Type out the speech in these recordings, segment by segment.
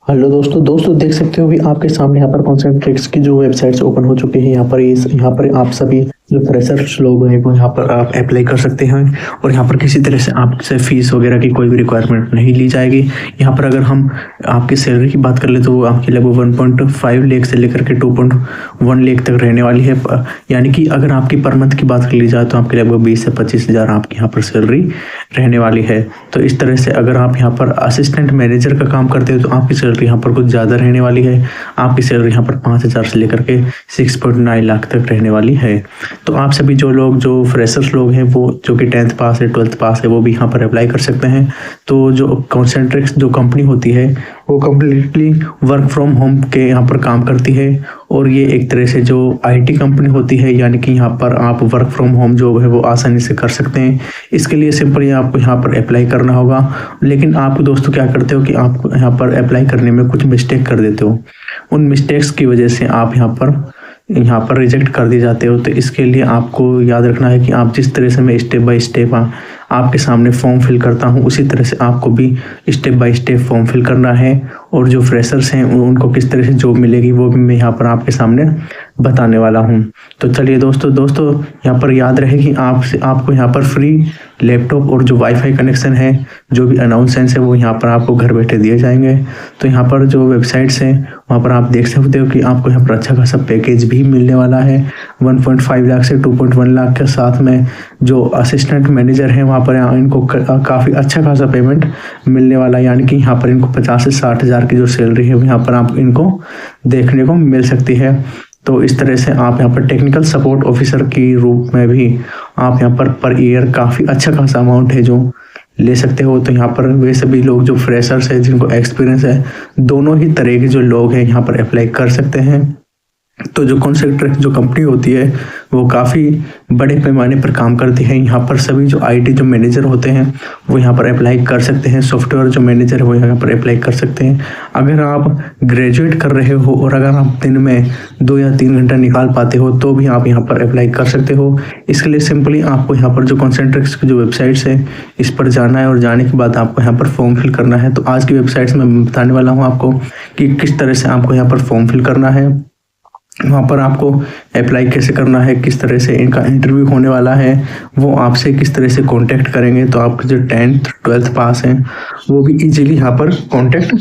Hello दोस्तों देख सकते हो कि आपके सामने यहाँ पर कॉन्सेंट्रिक्स की जो वेबसाइट्स ओपन हो चुके हैं। यहाँ पर आप सभी जो फ्रेशर्स लोग हैं वो यहाँ पर आप अप्लाई कर सकते हैं और यहाँ पर किसी तरह से आपसे फीस वगैरह की कोई भी रिक्वायरमेंट नहीं ली जाएगी। यहाँ पर अगर हम आपकी सैलरी की बात कर ले तो वो आपकी लगभग 1.5 लाख से लेकर के 2.1 लाख तक रहने वाली है। यानी कि अगर आपकी पर मंथ की बात कर ली जाए तो आपकी लगभग 20 से 25 हज़ार आपकी यहाँ पर सैलरी रहने वाली है। तो इस तरह से अगर आप यहाँ पर असिस्टेंट मैनेजर का काम करते हो तो आपकी सैलरी यहाँ पर कुछ ज़्यादा रहने वाली है। आपकी सैलरी यहाँ पर 5,000 से लेकर के 6.9 लाख तक रहने वाली है। तो आप सभी जो फ्रेशर्स लोग हैं वो जो कि 10th पास है 12th पास है वो भी यहाँ पर अप्लाई कर सकते हैं। तो जो कॉन्सेंट्रिक्स जो कंपनी होती है वो कम्प्लीटली वर्क फ्रॉम होम के यहाँ पर काम करती है और ये एक तरह से जो आईटी कंपनी होती है, यानी कि यहाँ पर आप वर्क फ्रॉम होम जॉब है वो आसानी से कर सकते हैं। इसके लिए सिंपली आपको यहाँ पर अप्लाई करना होगा। लेकिन आप दोस्तों क्या करते हो कि आप यहाँ पर अप्लाई करने में कुछ मिस्टेक कर देते हो। उन मिस्टेक्स की वजह से आप यहाँ पर रिजेक्ट कर दिए जाते हो। तो इसके लिए आपको याद रखना है कि आप जिस तरह से मैं स्टेप बाय स्टेप आपके सामने फॉर्म फिल करता हूँ उसी तरह से आपको भी step by step form fill करना है। और जो फ्रेशर्स हैं उनको किस तरह से जॉब मिलेगी वो भी मैं यहाँ पर आपके सामने बताने वाला हूँ। तो चलिए दोस्तों यहाँ पर याद रहे कि आपको यहाँ पर फ्री लैपटॉप और जो वाईफाई कनेक्शन है, जो भी अनाउंसमेंट्स है वो यहाँ पर आपको घर बैठे दिए जाएंगे। तो यहाँ पर जो वेबसाइट्स हैं वहाँ पर आप देख सकते हो कि आपको यहाँ पर अच्छा खासा पैकेज भी मिलने वाला है। 1.5 लाख से 2.1 लाख के साथ में जो असिस्टेंट मैनेजर हैं वहाँ पर इनको काफ़ी अच्छा खासा पेमेंट मिलने वाला है। यानी कि यहाँ पर इनको 50 से 60 हज़ार की जो सैलरी है यहाँ पर आप इनको देखने को मिल सकती है। तो इस तरह से आप यहाँ पर टेक्निकल सपोर्ट ऑफिसर की रूप में भी आप यहाँ पर ईयर काफ़ी अच्छा खासा अमाउंट है जो ले सकते हो। तो यहाँ पर वे सभी लोग जो फ्रेशर्स है जिनको एक्सपीरियंस है, दोनों ही तरह के जो लोग हैं यहाँ पर अप्लाई कर सकते हैं। तो जो कॉन्सेंट्रिक्स जो कंपनी होती है वो काफ़ी बड़े पैमाने पर काम करती है। यहाँ पर सभी जो आईटी जो मैनेजर होते हैं वो यहाँ पर अप्लाई कर सकते हैं। सॉफ्टवेयर जो मैनेजर है वो यहाँ पर अप्लाई कर सकते हैं। अगर आप ग्रेजुएट कर रहे हो और अगर आप दिन में 2 या 3 घंटा निकाल पाते हो तो भी आप यहाँ पर अप्लाई कर सकते हो। इसके लिए सिंपली आपको यहाँ पर जो कॉन्सेंट्रिक्स की जो वेबसाइट्स है इस पर जाना है और जाने के बाद आपको यहाँ पर फॉर्म फिल करना है। तो आज की वेबसाइट्स में मैं बताने वाला हूँ आपको कि किस तरह से आपको यहाँ पर फॉर्म फिल करना है, वहाँ पर आपको अप्लाई कैसे करना है, किस तरह से इनका इंटरव्यू होने वाला है, वो आपसे किस तरह से कांटेक्ट करेंगे। तो आपके जो 10th 12th पास हैं वो भी इजीली यहाँ पर कांटेक्ट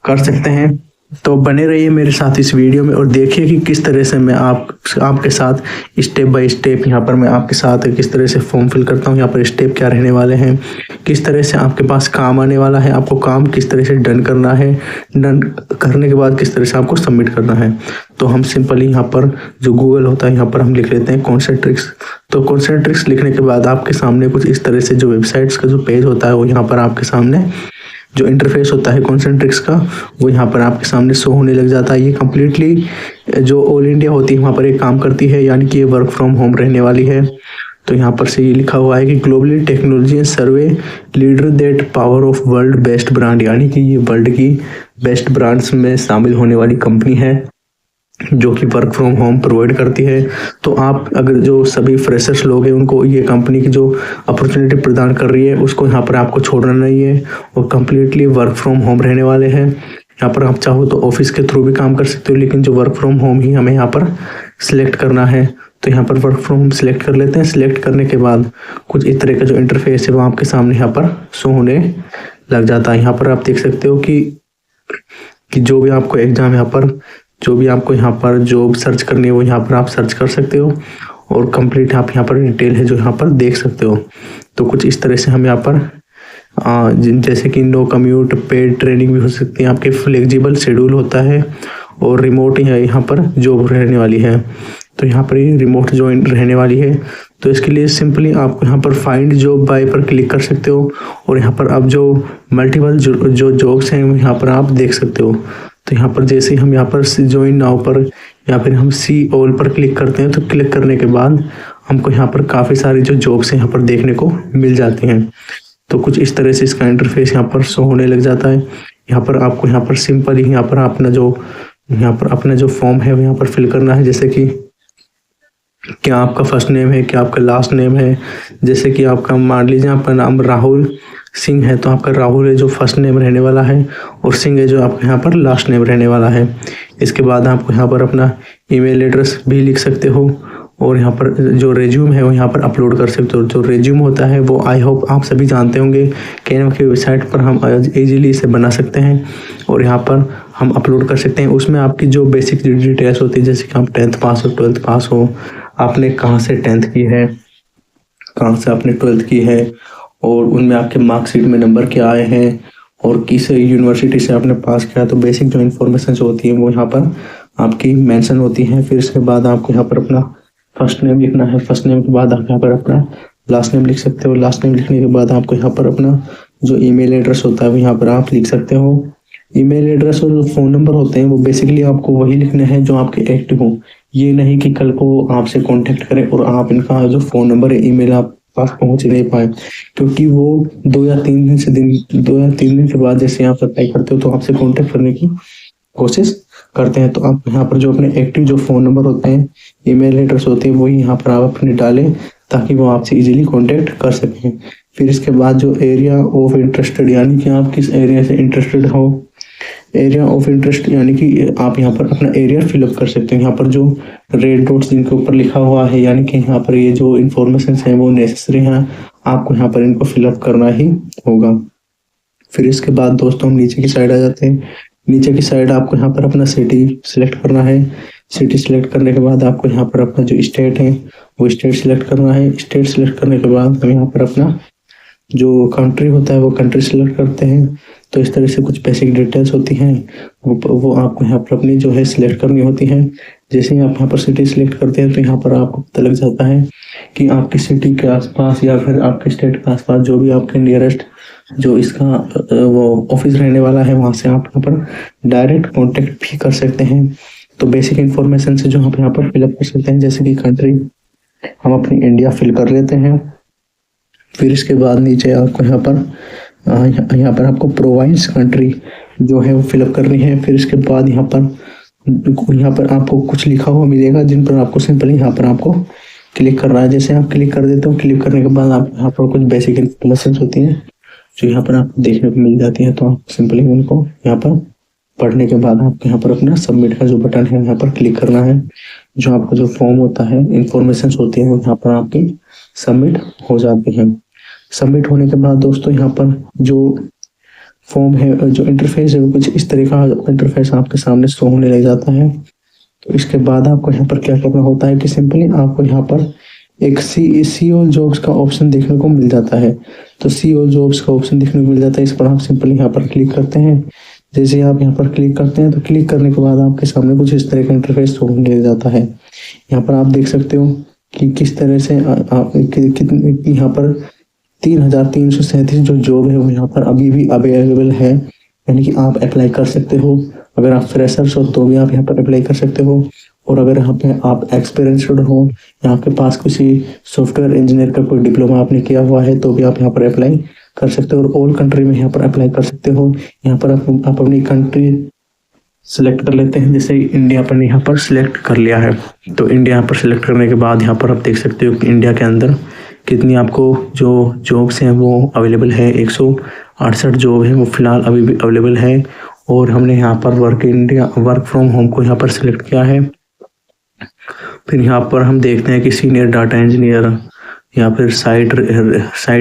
कर सकते हैं। तो बने रहिए मेरे साथ इस वीडियो में और देखिए कि किस तरह से मैं आपके साथ स्टेप बाय स्टेप यहाँ पर मैं आपके साथ किस तरह से फॉर्म फिल करता हूँ। यहाँ पर स्टेप क्या रहने वाले हैं, किस तरह से आपके पास काम आने वाला है, आपको काम किस तरह से डन करना है, डन करने के बाद किस तरह से आपको सबमिट करना है। तो हम सिंपली यहाँ पर जो गूगल होता है यहाँ पर हम लिख लेते हैं कॉन्सेंट्रिक्स। तो कॉन्सेंट्रिक्स लिखने के बाद आपके सामने कुछ इस तरह से जो वेबसाइट्स का जो पेज होता है वो यहाँ पर आपके सामने जो इंटरफेस होता है कॉन्सेंट्रिक्स का वो यहाँ पर आपके सामने शो होने लग जाता है। ये कम्प्लीटली जो ऑल इंडिया होती है वहाँ पर एक काम करती है, यानी कि ये वर्क फ्रॉम होम रहने वाली है। तो यहाँ पर से ये लिखा हुआ है कि globally technology survey leader that power of world best brand, यानी कि ये वर्ल्ड की बेस्ट ब्रांड्स में शामिल होने वाली कंपनी है जो कि वर्क फ्रॉम होम प्रोवाइड करती है। तो आप अगर जो सभी फ्रेशर्स लोग हैं उनको ये कंपनी की जो अपॉर्चुनिटी प्रदान कर रही है उसको यहाँ पर आपको छोड़ना नहीं है और कम्प्लीटली वर्क फ्रॉम होम रहने वाले हैं। यहाँ पर आप चाहो तो ऑफिस के थ्रू भी काम कर सकते हो, लेकिन जो वर्क फ्रॉम होम ही हमें यहाँ पर सिलेक्ट करना है। तो यहाँ पर वर्क फ्रॉम होम सिलेक्ट कर लेते हैं। सिलेक्ट करने के बाद कुछ इस तरह का जो इंटरफेस है वो आपके सामने यहाँ पर शो होने लग जाता है। यहाँ पर आप देख सकते हो कि जो भी आपको एग्जाम यहाँ पर जो भी आपको यहाँ पर जॉब सर्च करनी है वो यहाँ पर आप सर्च कर सकते हो और कंप्लीट आप यहाँ पर डिटेल है जो यहाँ पर देख सकते हो। तो कुछ इस तरह से हम यहाँ पर जैसे कि नो कम्यूट, पेड ट्रेनिंग भी हो सकती है, आपके फ्लेक्सिबल शेड्यूल होता है और रिमोट यहाँ पर जॉब रहने वाली है। तो यहाँ पर ये रिमोट जॉइन रहने वाली है। तो इसके लिए सिंपली आपको यहाँ पर फाइंड जॉब बाय पर क्लिक कर सकते हो और यहाँ पर आप जो मल्टीपल जो जॉब्स हैं यहाँ पर आप देख सकते हो। तो यहाँ पर जैसे हम यहाँ पर ज्वाइन नाउ पर या फिर हम सी ऑल पर क्लिक करते हैं तो क्लिक करने के बाद हमको यहाँ पर काफ़ी सारी जो जॉब्स हैं यहाँ पर देखने को मिल जाती हैं। तो कुछ इस तरह से इसका इंटरफेस यहाँ पर शो होने लग जाता है। यहाँ पर आपको यहाँ पर सिंपल ही यहाँ पर अपना जो फॉर्म है वो यहाँ पर फिल करना है। जैसे कि क्या आपका फर्स्ट नेम है, क्या आपका लास्ट नेम है। जैसे कि आपका मान लीजिए आपका नाम राहुल सिंह है तो आपका राहुल है जो फर्स्ट नेम रहने वाला है, और सिंह है जो आपका यहाँ पर लास्ट नेम रहने वाला है। इसके बाद आपको यहाँ पर अपना ईमेल एड्रेस भी लिख सकते हो, और यहाँ पर जो रेज्यूम है वो यहाँ पर अपलोड कर सकते हो। जो रेज्यूम होता है वो आई होप आप सभी जानते होंगे, कैनवा की वेबसाइट पर हम इजीली इसे बना सकते हैं और यहाँ पर हम अपलोड कर सकते हैं। उसमें आपकी जो बेसिक डिटेल्स होती है, जैसे कि आप 10th पास हो, 12th पास हो, आपने कहाँ से 10th की है, कहाँ से आपने 12th की है, और उनमें आपके मार्कशीट में नंबर क्या आए हैं, और किस यूनिवर्सिटी से आपने पास किया। तो बेसिक जो इन्फॉर्मेशन होती है वो यहाँ पर आपकी मेंशन होती है। फिर इसके बाद आपको यहाँ पर अपना फर्स्ट नेम लिखना है। फर्स्ट नेम के बाद आप यहाँ पर अपना लास्ट नेम लिख सकते हो। लास्ट नेम लिखने के बाद आपको यहाँ पर अपना जो ईमेल एड्रेस होता है वो यहाँ पर आप लिख सकते हो। ईमेल एड्रेस और जो फ़ोन नंबर होते हैं वो बेसिकली आपको वही लिखने हैं जो आपके एक्टिव हो। ये नहीं कि कल को आपसे कांटेक्ट करें और आप इनका जो फ़ोन नंबर है, ईमेल आप पास पहुंच नहीं पाए, क्योंकि वो 2 या 3 दिन के बाद जैसे आप अप्लाई करते हो तो आपसे कांटेक्ट करने की कोशिश करते हैं। तो आप यहाँ पर जो अपने एक्टिव जो फ़ोन नंबर होते हैं, ईमेल एड्रेस होते हैं, वही यहाँ पर आप अपने डालें ताकि वो आपसे इजीली कांटेक्ट कर सकें। फिर इसके बाद जो एरिया ऑफ इंटरेस्टेड, यानी कि आप किस एरिया से इंटरेस्टेड हो, एरिया ऑफ इंटरेस्ट यानी कि आप यहाँ पर अपना एरिया फिलअप कर सकते हैं। यहाँ पर जो रेड डॉट्स जिनके ऊपर लिखा हुआ है, यानी कि यहाँ पर ये जो इन्फॉर्मेशन है वो नेसेसरी हैं, आपको यहाँ पर इनको फिलअप करना ही होगा। फिर इसके बाद दोस्तों हम नीचे की साइड आ जाते हैं। नीचे की साइड आपको यहाँ पर अपना सिटी सिलेक्ट करना है। सिटी सिलेक्ट करने के बाद आपको यहाँ पर अपना जो स्टेट है वो स्टेट सिलेक्ट करना है। स्टेट सिलेक्ट करने के बाद हम यहाँ पर अपना जो कंट्री होता है वो कंट्री सिलेक्ट करते हैं। तो इस तरह से कुछ बेसिक डिटेल्स होती हैं, वो आपको यहाँ पर अपनी जो है सिलेक्ट करनी होती है। जैसे ही आप यहाँ पर सिटी सिलेक्ट करते हैं तो यहाँ पर आपको पता लग जाता है कि आपकी सिटी के आसपास या फिर आपके स्टेट के आसपास जो भी आपके नियरेस्ट जो इसका वो ऑफिस रहने वाला है, वहाँ से आप यहाँ पर डायरेक्ट कॉन्टेक्ट भी कर सकते हैं। तो बेसिक इन्फॉर्मेशन से जो आप यहाँ पर फिलअप कर सकते हैं, जैसे कि कंट्री हम अपनी इंडिया फिल कर लेते हैं। फिर इसके बाद नीचे आपको यहाँ पर आपको प्रोवाइंस कंट्री जो है वो फिलअप करनी है। फिर इसके बाद यहाँ पर आपको कुछ लिखा हुआ मिलेगा जिन पर आपको सिंपली यहाँ पर आपको क्लिक करना है। जैसे आप क्लिक कर देते हो, क्लिक करने के बाद आप यहाँ पर कुछ बेसिक इन्फॉर्मेशन होती हैं जो यहाँ पर आपको देखने को मिल जाती है। तो आप सिंपली उनको यहाँ पर पढ़ने के बाद आपको यहाँ पर अपना सबमिट का जो बटन है यहाँ पर क्लिक करना है। जो आपका जो फॉर्म होता है, इंफॉर्मेशन होती है, वो यहाँ पर आपकी सबमिट हो जाती है। सबमिट होने के बाद दोस्तों यहाँ पर जो फॉर्म है, जो इंटरफेस है, वो कुछ इस तरह का इंटरफेस आपके सामने शो होने लग जाता है। तो इसके बाद आपको यहाँ पर क्या करना होता है कि सिंपली आपको यहाँ पर एक सीओ जॉब्स का ऑप्शन देखने को मिल जाता है। तो सीओ जॉब्स का ऑप्शन देखने को मिल जाता है, इस पर आप सिंपली यहाँ पर क्लिक करते हैं। जैसे आप यहाँ पर क्लिक करते हैं तो क्लिक करने के बाद आपके सामने कुछ इस तरह का इंटरफेस शो होने लग जाता है। यहाँ पर आप देख सकते हो कि किस तरह से कितने यहाँ पर 3337 जो जॉब है वो यहाँ पर अभी भी अवेलेबल है, यानी कि आप अप्लाई कर सकते हो। अगर आप फ्रेशर्स हो तो भी आप यहाँ पर अप्लाई कर सकते हो, और अगर यहाँ पे आप एक्सपीरियंसड हो, यहाँ के पास किसी सॉफ्टवेयर इंजीनियर का कोई डिप्लोमा आपने किया हुआ है तो भी आप यहाँ पर अप्लाई कर सकते हो। और ऑल कंट्री में यहाँ पर अप्लाई कर सकते हो। यहाँ पर आप अपनी कंट्री सिलेक्ट कर लेते हैं। जैसे इंडिया पर यहाँ पर सिलेक्ट कर लिया है, तो इंडिया यहाँ पर सिलेक्ट करने के बाद यहाँ पर आप देख सकते हो कि इंडिया के अंदर कितनी आपको जो जॉब्स हैं वो अवेलेबल है। 168 जॉब है वो फिलहाल अभी भी अवेलेबल है। और हमने यहाँ पर वर्क फ्रॉम होम को यहाँ पर सिलेक्ट किया है। फिर यहाँ पर हम देखते हैं कि सीनियर डाटा इंजीनियर या फिर साइट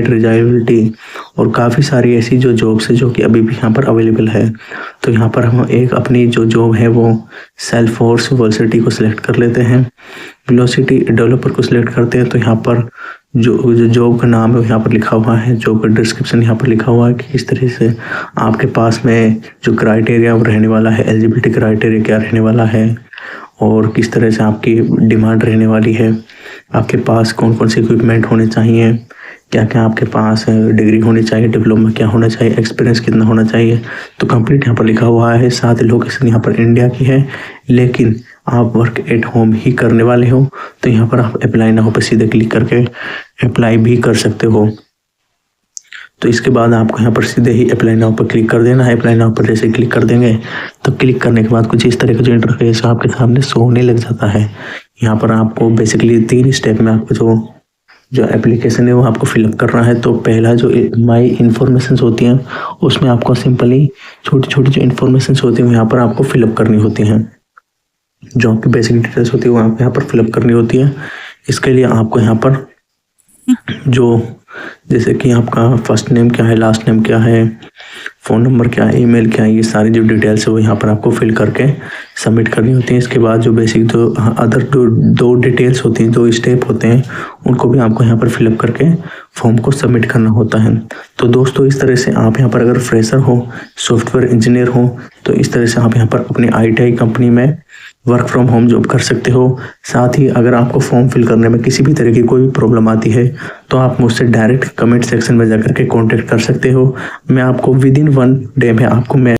रिलायबिलिटी और काफ़ी सारी ऐसी जो जॉब्स है जो कि अभी भी यहाँ पर अवेलेबल है। तो यहाँ पर हम एक अपनी जो जॉब है वो सेल्फोर्स वेलोसिटी को सिलेक्ट कर लेते हैं। वेलोसिटी डेवलपर को सिलेक्ट करते हैं। तो यहाँ पर जो जॉब का नाम है यहाँ पर लिखा हुआ है, जॉब का डिस्क्रिप्शन यहाँ पर लिखा हुआ है कि इस तरह से आपके पास में जो क्राइटेरिया रहने वाला है, एलिजिबिलिटी क्राइटेरिया क्या रहने वाला है और किस तरह से आपकी डिमांड रहने वाली है, आपके पास कौन कौन से इक्विपमेंट होने चाहिए, क्या क्या आपके पास डिग्री होनी चाहिए, डिप्लोमा क्या होना चाहिए, एक्सपीरियंस कितना होना चाहिए। तो कंप्लीट यहाँ पर लिखा हुआ है। साथ ही लोकेशन यहाँ पर इंडिया की है, लेकिन आप वर्क एट होम ही करने वाले हो तो यहाँ पर आप अप्लाई नाउ पर सीधे क्लिक करके अप्लाई भी कर सकते हो। तो इसके बाद आपको यहाँ पर सीधे ही अप्लाई नाउ पर क्लिक कर देना है। अप्लाई नाउ पर जैसे क्लिक कर देंगे तो क्लिक करने के बाद कुछ इस तरह का जो इंटरफेस आपके सामने शो होने लग जाता है। यहाँ पर आपको बेसिकली 3 स्टेप में आपको जो जो एप्लीकेशन है वो आपको फिलअप करना है। तो पहला जो माई इन्फॉर्मेशंस होती हैं उसमें आपको सिंपली छोटी छोटी जो इन्फॉर्मेशंस होती हैं यहाँ पर आपको फिलअप करनी होती हैं। जो आपकी बेसिक डिटेल्स होती है वो आप यहाँ पर फिलअप करनी होती है। इसके लिए आपको यहाँ पर जो जैसे कि आपका फर्स्ट नेम क्या है, लास्ट नेम क्या है, फ़ोन नंबर क्या है, ईमेल क्या है, ये सारी जो डिटेल्स है वो यहाँ पर आपको फिल करके सबमिट करनी होती है। इसके बाद जो बेसिक जो अदर दो डिटेल्स होती हैं, 2 स्टेप होते हैं, उनको भी आपको यहाँ पर फिलअप करके फॉर्म को सबमिट करना होता है। तो दोस्तों इस तरह से आप यहाँ पर अगर फ्रेशर हो, सॉफ्टवेयर इंजीनियर हो, तो इस तरह से आप यहाँ पर अपनी ITI कंपनी में वर्क फ्रॉम होम जॉब कर सकते हो। साथ ही अगर आपको फॉर्म फिल करने में किसी भी तरह की कोई प्रॉब्लम आती है तो आप मुझसे डायरेक्ट कमेंट सेक्शन में जाकर के कांटेक्ट कर सकते हो। मैं आपको विदिन 1 डे में आपको मैं